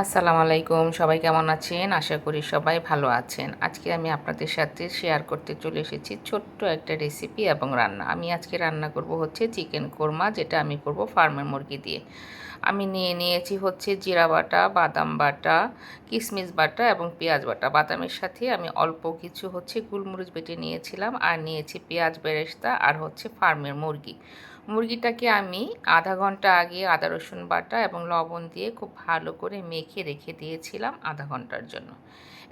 আসসালামু আলাইকুম, সবাই কেমন আছেন? আশা করি সবাই ভালো আছেন। আজকে আমি আপনাদের সাথে শেয়ার করতে চলে এসেছি ছোট্ট একটা রেসিপি এবং রান্না। আমি আজকে রান্না করব হচ্ছে চিকেন কোরমা, যেটা আমি করব ফার্মের মুরগি দিয়ে। আমি নিয়েছি হচ্ছে জিরা বাটা, বাদাম বাটা, কিশমিশ বাটা এবং পেঁয়াজ বাটা। বাদামের সাথে আমি অল্প কিছু হচ্ছে গোলমরিচ বেটে নিয়েছিলাম, আর নিয়েছি পেঁয়াজ বেরেস্তা আর হচ্ছে ফার্মের মুরগি। মুরগিটাকে আমি আধা ঘন্টা আগে আদা রসুন বাটা এবং লবণ দিয়ে খুব ভালো করে মেখে রেখে দিয়েছিলাম আধা ঘন্টার জন্য।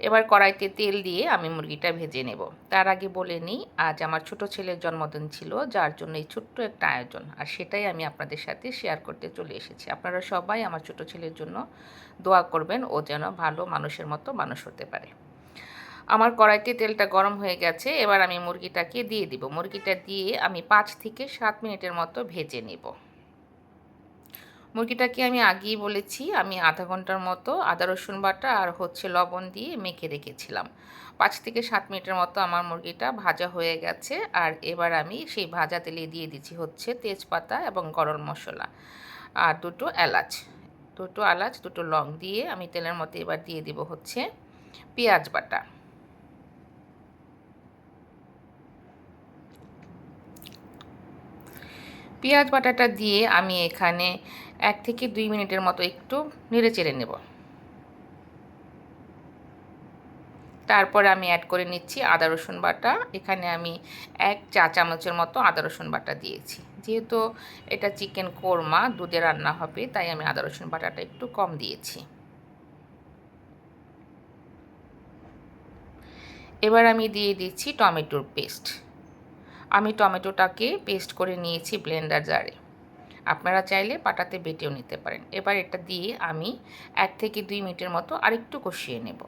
এবার কড়াইতে তেল দিয়ে আমি মুরগিটা ভেজে নেব। তার আগে বলে নিই, আজ আমার ছোট ছেলের জন্মদিন ছিল, যার জন্য এই ছোট্ট একটা আয়োজন, আর সেটাই আমি আপনাদের সাথে শেয়ার করতে চলে এসেছি। আপনারা সবাই আমার ছোট ছেলের জন্য দোয়া করবেন, ও যেন ভালো মানুষের মতো মানুষ হতে পারে। আমার কড়াইতে তেলটা গরম হয়ে গেছে, এবার আমি মুরগিটাকে দিয়ে দিব। মুরগিটা দিয়ে আমি 5 থেকে 7 মিনিটের মতো ভেজে নেব। মুরগিটাকে আমি আগেই বলেছি, আমি আধা ঘন্টার মতো আদা রসুন বাটা আর হচ্ছে লবণ দিয়ে মেখে রেখেছিলাম। 5 থেকে 7 মিনিটের মতো আমার মুরগিটা ভাজা হয়ে গেছে, আর এবার আমি সেই ভাজা তেলে দিয়ে দিচ্ছি হচ্ছে তেজপাতা এবং গরম মশলা আর দুটো এলাচ, দুটো লং দিয়ে আমি তেলের মধ্যে এবার দিয়ে দিব হচ্ছে পেঁয়াজ বাটা। পেঁয়াজ বাটাটা দিয়ে আমি এখানে 1 থেকে 2 মিনিটের মতো একটু নেড়ে চেড়ে নেব। তারপরে আমি অ্যাড করে নিচ্ছি আদা রসুন বাটা। এখানে আমি 1 চা চামচের মতো আদা রসুন বাটা দিয়েছি। যেহেতু এটা চিকেন কোরমা দুধে রান্না হবে, তাই আমি আদা রসুন বাটাটা একটু কম দিয়েছি। এবার আমি দিয়ে দিচ্ছি টমেটোর পেস্ট। আমি টমেটোটাকে পেস্ট করে নিয়েছি ব্লেন্ডার জারে। আপনারা চাইলে পাটাতে বেটেও নিতে পারেন। এবার এটা দিয়ে আমি 1 থেকে 2 মিনিটের মতো আরেকটু কষিয়ে নেব।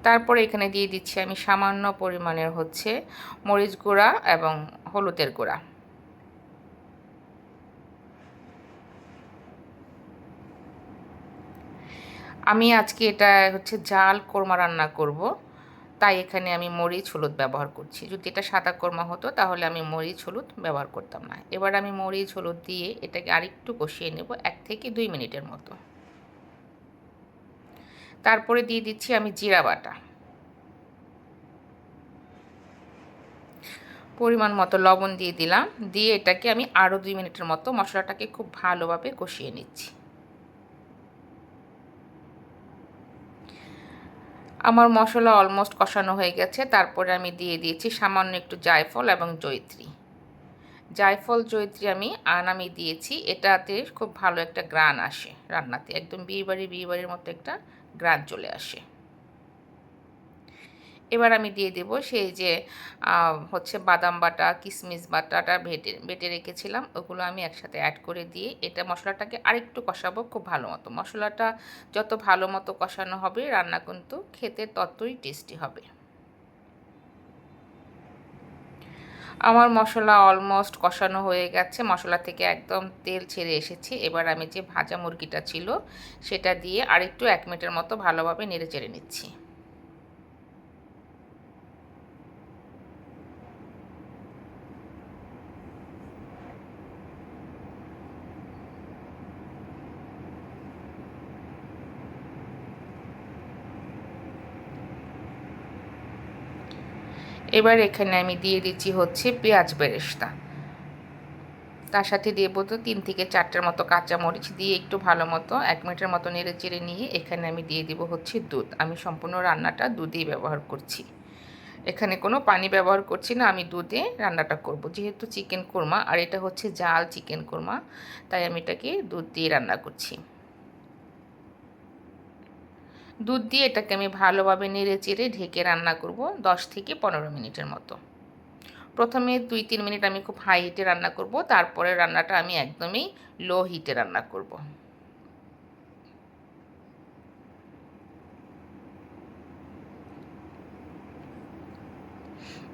তারপরে এখানে দিয়ে দিচ্ছি আমি সামান্য পরিমাণের হচ্ছে মরিচ গুঁড়া এবং হলুদের গুঁড়া। আমি আজকে এটা হচ্ছে ঝাল কোরমা রান্না করব, তাই এখানে আমি মরিচ হলুদ ব্যবহার করছি। যদি এটা সাদা কোরমা হতো তাহলে আমি মরিচ হলুদ ব্যবহার করতাম না। এবার আমি মরিচ হলুদ দিয়ে এটাকে আরেকটু কষিয়ে নেব 1 থেকে 2 মিনিটের মতো। তারপরে দিয়ে দিচ্ছি আমি জিরা বাটা, পরিমাণ মতো লবণ দিয়ে দিলাম। দিয়ে এটাকে আমি আরও 2 মিনিটের মতো মশলাটাকে খুব ভালোভাবে কষিয়ে নিচ্ছি। আমার মশলা অলমোস্ট কষানো হয়ে গেছে। তারপরে আমি দিয়ে দিয়েছি সামান্য একটু জায়ফল এবং জয়িত্রী। জায়ফল জয়িত্রী আমি নামিয়ে দিয়েছি। এটাতে খুব ভালো একটা ঘ্রাণ আসে রান্নাতে, একদম বিয়েবাড়ির মতো একটা ঘ্রাণ চলে আসে। এবার আমি দিয়ে দেব সেই যে হচ্ছে বাদাম বাটা, কিশমিশ বাটাটা বেটে রেখেছিলাম, ওগুলো আমি একসাথে অ্যাড করে দিয়ে এটা মশলাটাকে আরেকটু কষাবো খুব ভালো মতো। মশলাটা যত ভালো মতো কষানো হবে, রান্না কিন্তু খেতে ততই টেস্টি হবে। আমার মশলা অলমোস্ট কষানো হয়ে গেছে, মশলা থেকে একদম তেল ছেড়ে এসেছে। এবার আমি যে ভাজা মুরগিটা ছিল সেটা দিয়ে আরেকটু 1 মিনিটের মতো ভালোভাবে নেড়ে চেড়ে নিচ্ছি। এবার এখানে আমি দিয়ে দিচ্ছি হচ্ছে পেঁয়াজ বেরেস্তা। তার সাথে দেব তো 3 থেকে 4টার মতো কাঁচামরিচ দিয়ে একটু ভালো মতো 1 মিনিটের মতো নেড়ে চেড়ে নিয়ে এখানে আমি দিয়ে দিব হচ্ছে দুধ। আমি সম্পূর্ণ রান্নাটা দুধেই ব্যবহার করছি, এখানে কোনো পানি ব্যবহার করছি না। আমি দুধে রান্নাটা করব, যেহেতু চিকেন কোরমা আর এটা হচ্ছে জাল চিকেন কোরমা, তাই আমি এটাকে দুধ দিয়ে রান্না করছি। দুধ দিয়ে এটাকে আমি ভালোভাবে নেড়ে চেড়ে ঢেকে রান্না করব 10 থেকে 15 মিনিটের মতো। প্রথমে 2-3 মিনিট আমি খুব হাই হিটে রান্না করব, তারপরে রান্নাটা আমি একদমই লো হিটে রান্না করব।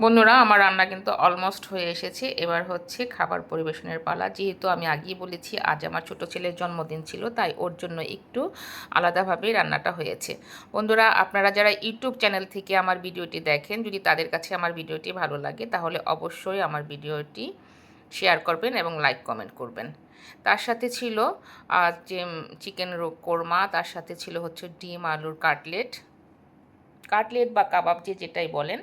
বন্ধুরা, আমার রান্না কিন্তু অলমোস্ট হয়ে এসেছে। এবার হচ্ছে খাবার পরিবেশনের পালা। যেহেতু আমি আগেই বলেছি আজ আমার ছোট ছেলের জন্মদিন ছিল, তাই ওর জন্য একটু আলাদাভাবে রান্নাটা হয়েছে। বন্ধুরা, আপনারা যারা ইউটিউব চ্যানেল থেকে আমার ভিডিওটি দেখেন, যদি তাদের কাছে আমার ভিডিওটি ভালো লাগে তাহলে অবশ্যই আমার ভিডিওটি শেয়ার করবেন এবং লাইক কমেন্ট করবেন। তার সাথে ছিল যে চিকেন কোরমা, তার সাথে ছিল হচ্ছে ডিম আলুর কাটলেট বা কাবাব যেটাই বলেন।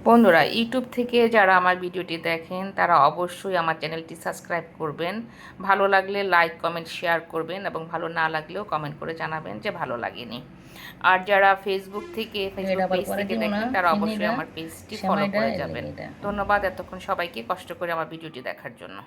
বন্ধুরা, ইউটিউব থেকে যারা আমার ভিডিওটি দেখেন তারা অবশ্যই আমার চ্যানেলটি সাবস্ক্রাইব করবেন, ভালো লাগলে লাইক কমেন্ট শেয়ার করবেন এবং ভালো না লাগলেও কমেন্ট করে জানাবেন যে ভালো লাগেনি। আর যারা ফেসবুক পেজ থেকে দেখেন তারা অবশ্যই আমার পেজটি ফলো করে যাবেন। ধন্যবাদ এতক্ষণ সবাইকে কষ্ট করে আমার ভিডিওটি দেখার জন্য।